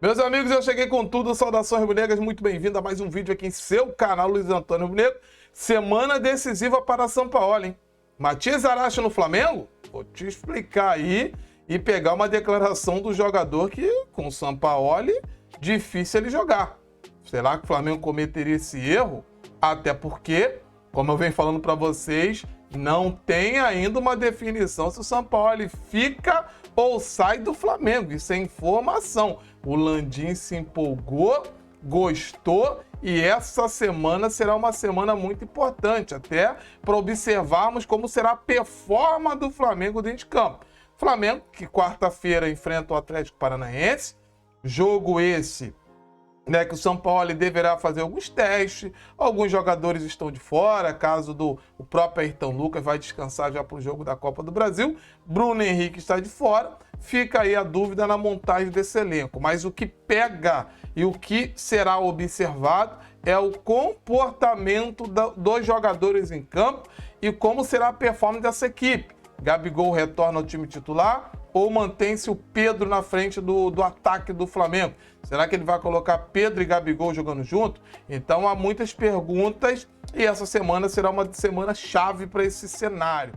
Meus amigos, eu cheguei com tudo, saudações rubro-negras, muito bem-vindo a mais um vídeo aqui em seu canal Luiz Antônio Rubro-Negro. Semana decisiva para São Paulo, hein? Matias Aracho no Flamengo? Vou te explicar aí e pegar uma declaração do jogador que, com o São Paulo, difícil ele jogar. Será que o Flamengo cometeria esse erro? Até porque, como eu venho falando para vocês, não tem ainda uma definição se o São Paulo fica ou sai do Flamengo. Isso é informação. O Landim se empolgou, gostou e essa semana será uma semana muito importante, até para observarmos como será a performance do Flamengo dentro de campo. Flamengo que quarta-feira enfrenta o Atlético Paranaense, jogo esse que o São Paulo deverá fazer alguns testes, alguns jogadores estão de fora, caso o próprio Ayrton Lucas vai descansar já para o jogo da Copa do Brasil, Bruno Henrique está de fora, fica aí a dúvida na montagem desse elenco, mas o que pega e o que será observado é o comportamento dos jogadores em campo e como será a performance dessa equipe. Gabigol retorna ao time titular ou mantém-se o Pedro na frente do ataque do Flamengo? Será que ele vai colocar Pedro e Gabigol jogando junto? Então há muitas perguntas e essa semana será uma semana chave para esse cenário.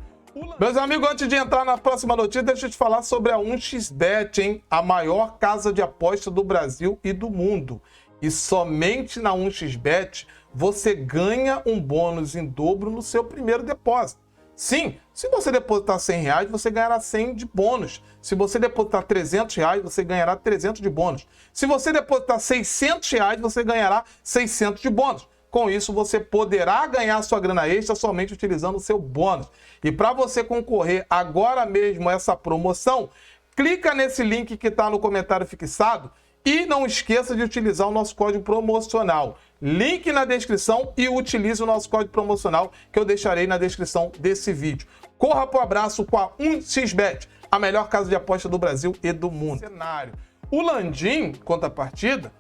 Meus amigos, antes de entrar na próxima notícia, deixa eu te falar sobre a 1xBet, hein? A maior casa de aposta do Brasil e do mundo. E somente na 1xBet você ganha um bônus em dobro no seu primeiro depósito. Sim, se você depositar R$100, você ganhará 100 de bônus. Se você depositar R$300, você ganhará 300 de bônus. Se você depositar R$600, você ganhará 600 de bônus. Com isso, você poderá ganhar sua grana extra somente utilizando o seu bônus. E para você concorrer agora mesmo a essa promoção, clica nesse link que está no comentário fixado e não esqueça de utilizar o nosso código promocional. Link na descrição e utilize o nosso código promocional que eu deixarei na descrição desse vídeo. Corra pro abraço com a 1xBet, a melhor casa de aposta do Brasil e do mundo. Cenário. O Landim, contrapartida,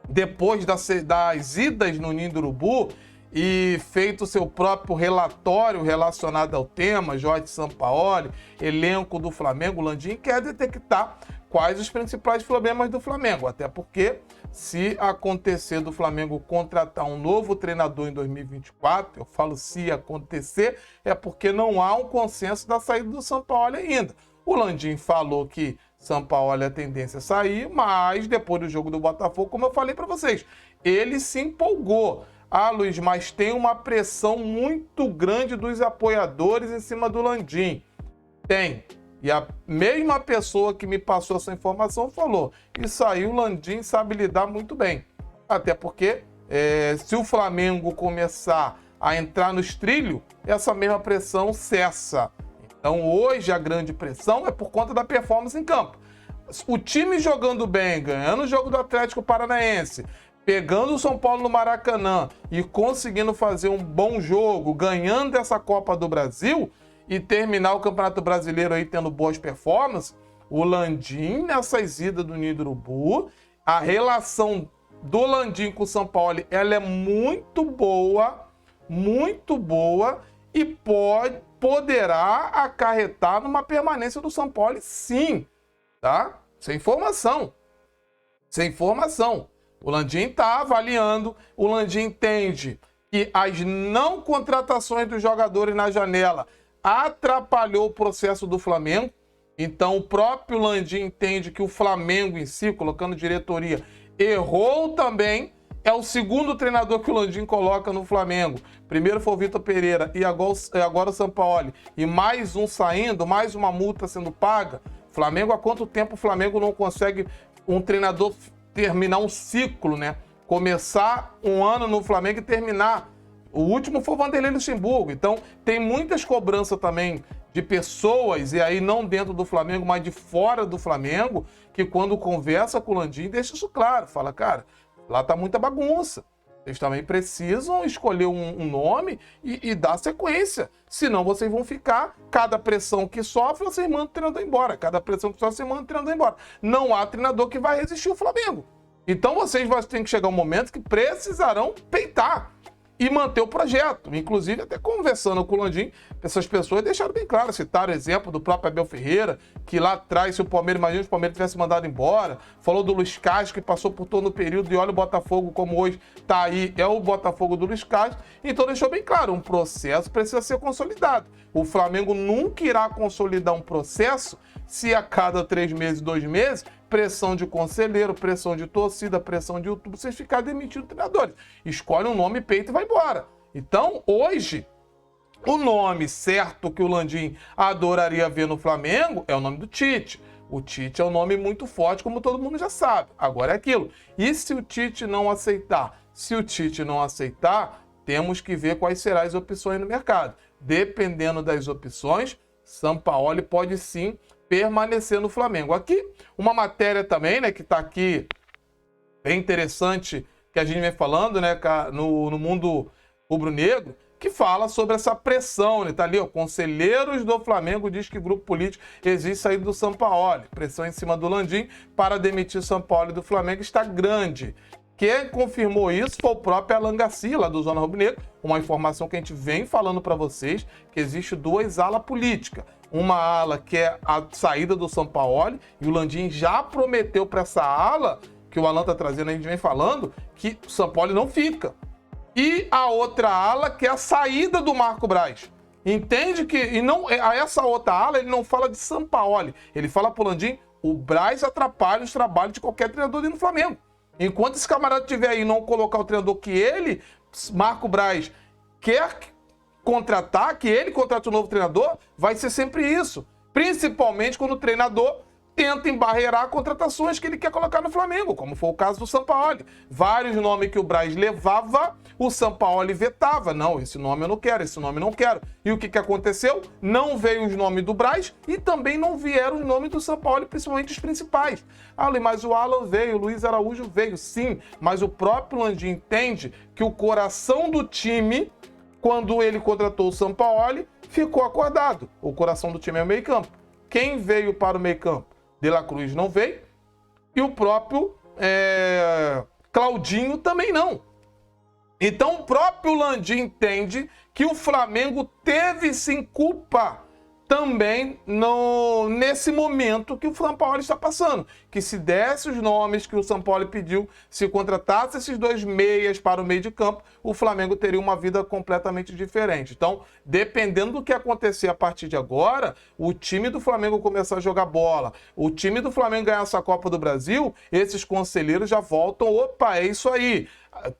depois das idas no Ninho do Urubu e feito seu próprio relatório relacionado ao tema, Jorge Sampaoli, elenco do Flamengo, o Landim quer detectar quais os principais problemas do Flamengo, até porque se acontecer do Flamengo contratar um novo treinador em 2024, eu falo se acontecer, é porque não há um consenso da saída do São Paulo ainda. O Landim falou que São Paulo é a tendência a sair, mas depois do jogo do Botafogo, como eu falei para vocês, ele se empolgou. Ah, Luiz, mas tem uma pressão muito grande dos apoiadores em cima do Landim. Tem. E a mesma pessoa que me passou essa informação falou, isso aí o Landim sabe lidar muito bem. Até porque se o Flamengo começar a entrar nos trilhos, essa mesma pressão cessa. Então hoje a grande pressão é por conta da performance em campo. O time jogando bem, ganhando o jogo do Atlético Paranaense, pegando o São Paulo no Maracanã e conseguindo fazer um bom jogo, ganhando essa Copa do Brasil e terminar o Campeonato Brasileiro aí tendo boas performances, o Landim nessas idas do Ninho do Urubu, a relação do Landim com o São Paulo, ela é muito boa e poderá acarretar numa permanência do São Paulo, sim, tá? Sem informação. O Landim está avaliando, o Landim entende que as não contratações dos jogadores na janela atrapalhou o processo do Flamengo. Então o próprio Landim entende que o Flamengo em si, colocando diretoria, errou também. É o segundo treinador que o Landim coloca no Flamengo. Primeiro foi o Vitor Pereira e agora o Sampaoli. E mais um saindo, mais uma multa sendo paga. Flamengo, há quanto tempo o Flamengo não consegue um treinador terminar um ciclo, né? Começar um ano no Flamengo e terminar. O último foi o Vanderlei Luxemburgo. Então, tem muitas cobranças também de pessoas, e aí não dentro do Flamengo, mas de fora do Flamengo, que quando conversa com o Landim, deixa isso claro. Fala, cara, lá tá muita bagunça. Vocês também precisam escolher um nome e dar sequência. Senão vocês vão ficar, cada pressão que sofre, vocês mandam o treinador embora. Cada pressão que sofre, vocês mandam o treinador embora. Não há treinador que vai resistir ao Flamengo. Então vocês vão ter que chegar um momento que precisarão peitar. e manter o projeto. Inclusive, até conversando com o Landim, essas pessoas deixaram bem claro, citaram o exemplo do próprio Abel Ferreira, que lá atrás, se o Palmeiras, imagina se o Palmeiras tivesse mandado embora, falou do Luiz Castro, que passou por todo o período, e olha o Botafogo como hoje está aí, é o Botafogo do Luiz Castro. Então deixou bem claro, um processo precisa ser consolidado. O Flamengo nunca irá consolidar um processo se a cada 3 meses, 2 meses, pressão de conselheiro, pressão de torcida, pressão de YouTube, vocês ficarem demitindo treinadores. Escolhe um nome, peito e vai embora. Então, hoje, o nome certo que o Landim adoraria ver no Flamengo é o nome do Tite. O Tite é um nome muito forte, como todo mundo já sabe. Agora é aquilo. E se o Tite não aceitar? Se o Tite não aceitar, temos que ver quais serão as opções no mercado. Dependendo das opções, Sampaoli pode sim permanecer no Flamengo. Aqui, uma matéria também, né, que está aqui, bem interessante, que a gente vem falando, né, no mundo rubro-negro, que fala sobre essa pressão, né, tá ali, ó, conselheiros do Flamengo diz que grupo político existe saída do Sampaoli. Pressão em cima do Landim para demitir Sampaoli do Flamengo está grande. Quem confirmou isso foi o próprio Alan Garcia, lá do Zona Rubro-Negro, uma informação que a gente vem falando para vocês, que existe 2 alas políticas. Uma ala que é a saída do Sampaoli, e o Landim já prometeu para essa ala, que o Alan está trazendo, a gente vem falando, que o Sampaoli não fica. E a outra ala, que é a saída do Marco Braz. Entende que, e não, a essa outra ala, ele não fala de Sampaoli, ele fala pro Landim, o Braz atrapalha os trabalhos de qualquer treinador dentro do Flamengo. Enquanto esse camarada estiver aí e não colocar o treinador que ele, Marco Braz, quer contratar, que ele contrate um novo treinador, vai ser sempre isso. Principalmente quando o treinador tenta embarrear contratações que ele quer colocar no Flamengo, como foi o caso do Sampaoli. Vários nomes que o Braz levava, o Sampaoli vetava. Não, esse nome eu não quero, esse nome eu não quero. E o que aconteceu? Não veio os nomes do Braz e também não vieram os nomes do Sampaoli, principalmente os principais. Mas o Alan veio, o Luiz Araújo veio, sim, mas o próprio Landim entende que o coração do time, quando ele contratou o Sampaoli, ficou acordado. O coração do time é o meio-campo. Quem veio para o meio-campo? De La Cruz não veio e o próprio Claudinho também não. Então o próprio Landim entende que o Flamengo teve sim culpa também nesse momento que o Sampaoli está passando. Que se desse os nomes que o Sampaoli pediu, se contratasse esses 2 meias para o meio de campo, o Flamengo teria uma vida completamente diferente. Então, dependendo do que acontecer a partir de agora, o time do Flamengo começar a jogar bola, o time do Flamengo ganhar essa Copa do Brasil, esses conselheiros já voltam, opa, é isso aí.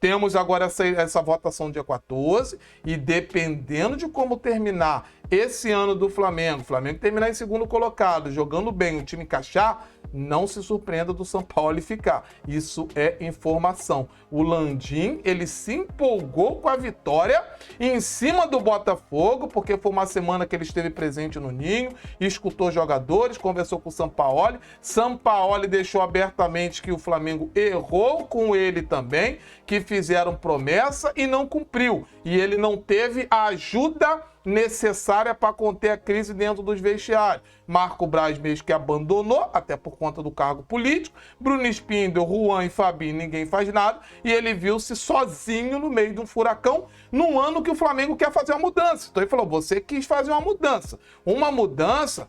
Temos agora essa votação dia 14 e dependendo de como terminar esse ano do Flamengo, o Flamengo terminar em segundo colocado, jogando bem, o time encaixar, não se surpreenda do Sampaoli ficar. Isso é informação. O Landim, ele se empolgou com a vitória em cima do Botafogo, porque foi uma semana que ele esteve presente no Ninho, escutou jogadores, conversou com o Sampaoli. Sampaoli deixou abertamente que o Flamengo errou com ele também, que fizeram promessa e não cumpriu. E ele não teve a ajuda necessária para conter a crise dentro dos vestiários. Marco Braz mesmo que abandonou, até por conta do cargo político. Bruno Spindel, Juan e Fabinho, ninguém faz nada. E ele viu-se sozinho no meio de um furacão, num ano que o Flamengo quer fazer uma mudança. Então ele falou, você quis fazer uma mudança. Uma mudança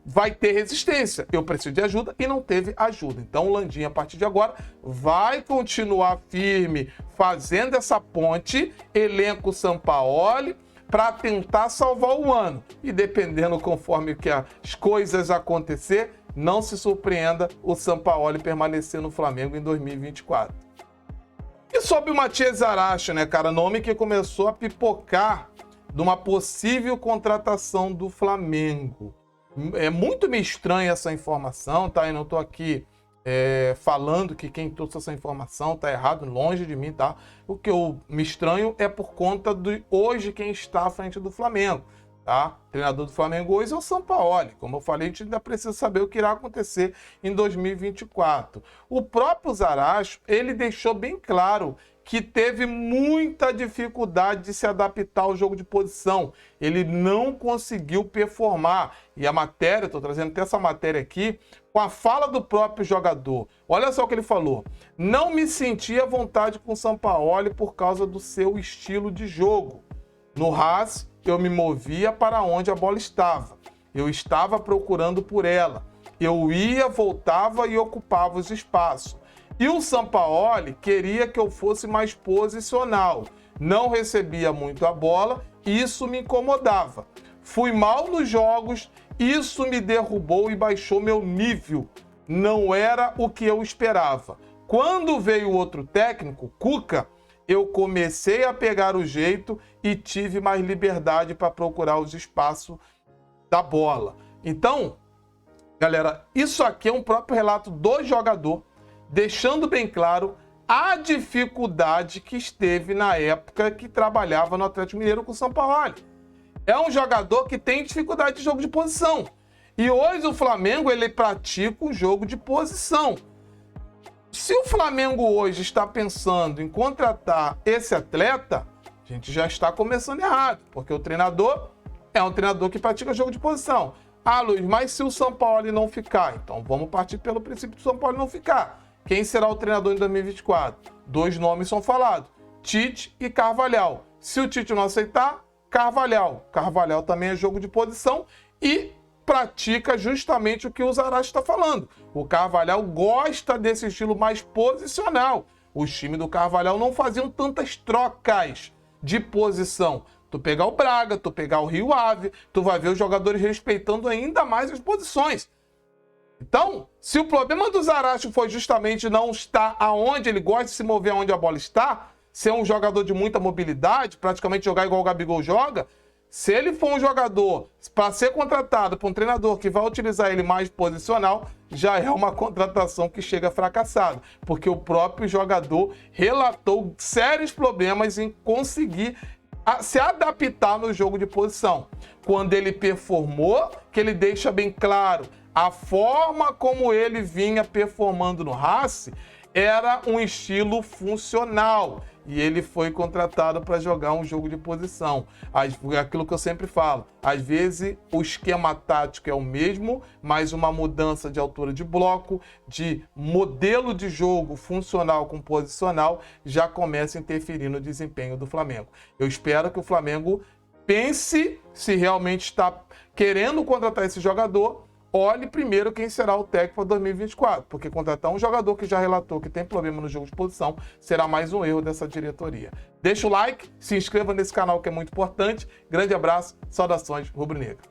vai ter resistência. Eu preciso de ajuda e não teve ajuda. Então o Landim, a partir de agora, vai continuar firme, fazendo essa ponte, elenco Sampaoli, para tentar salvar o ano. E dependendo conforme que as coisas acontecer, não se surpreenda o Sampaoli permanecer no Flamengo em 2024. E sobre o Matias Zaracho, né, cara? Nome que começou a pipocar de uma possível contratação do Flamengo. É muito me estranha essa informação, tá? Eu não tô aqui falando que quem trouxe essa informação tá errado, longe de mim, tá? O que eu me estranho é por conta de hoje quem está à frente do Flamengo, tá? O treinador do Flamengo hoje é o Sampaoli. Como eu falei, a gente ainda precisa saber o que irá acontecer em 2024. O próprio Zaracho, ele deixou bem claro que teve muita dificuldade de se adaptar ao jogo de posição. Ele não conseguiu performar. E a matéria, estou trazendo até essa matéria aqui, com a fala do próprio jogador. Olha só o que ele falou. Não me senti à vontade com o Sampaoli por causa do seu estilo de jogo. No Haas, eu me movia para onde a bola estava. Eu estava procurando por ela. Eu ia, voltava e ocupava os espaços. E o Sampaoli queria que eu fosse mais posicional. Não recebia muito a bola, isso me incomodava. Fui mal nos jogos, isso me derrubou e baixou meu nível. Não era o que eu esperava. Quando veio outro técnico, Cuca, eu comecei a pegar o jeito e tive mais liberdade para procurar os espaços da bola. Então, galera, isso aqui é um próprio relato do jogador, deixando bem claro a dificuldade que esteve na época que trabalhava no Atlético Mineiro com o Sampaoli. É um jogador que tem dificuldade de jogo de posição. E hoje o Flamengo, ele pratica um jogo de posição. Se o Flamengo hoje está pensando em contratar esse atleta, a gente já está começando errado, porque o treinador é um treinador que pratica jogo de posição. Ah, Luiz, mas se o Sampaoli não ficar? Então vamos partir pelo princípio do Sampaoli não ficar. Quem será o treinador em 2024? 2 nomes são falados, Tite e Carvalhal. Se o Tite não aceitar, Carvalhal. Carvalhal também é jogo de posição e pratica justamente o que o Zarate está falando. O Carvalhal gosta desse estilo mais posicional. Os times do Carvalhal não faziam tantas trocas de posição. Tu pegar o Braga, tu pegar o Rio Ave, tu vai ver os jogadores respeitando ainda mais as posições. Então, se o problema do Zarate foi justamente não estar aonde ele gosta de se mover, aonde a bola está, ser um jogador de muita mobilidade, praticamente jogar igual o Gabigol joga, se ele for um jogador para ser contratado por um treinador que vai utilizar ele mais posicional, já é uma contratação que chega fracassada, porque o próprio jogador relatou sérios problemas em conseguir se adaptar no jogo de posição. Quando ele performou, que ele deixa bem claro, a forma como ele vinha performando no Haas era um estilo funcional e ele foi contratado para jogar um jogo de posição. Aquilo que eu sempre falo, às vezes o esquema tático é o mesmo, mas uma mudança de altura de bloco, de modelo de jogo funcional com posicional, já começa a interferir no desempenho do Flamengo. Eu espero que o Flamengo pense se realmente está querendo contratar esse jogador. Olhe primeiro quem será o técnico para 2024, porque contratar um jogador que já relatou que tem problema no jogo de posição será mais um erro dessa diretoria. Deixa o like, se inscreva nesse canal que é muito importante. Grande abraço, saudações rubro-negras.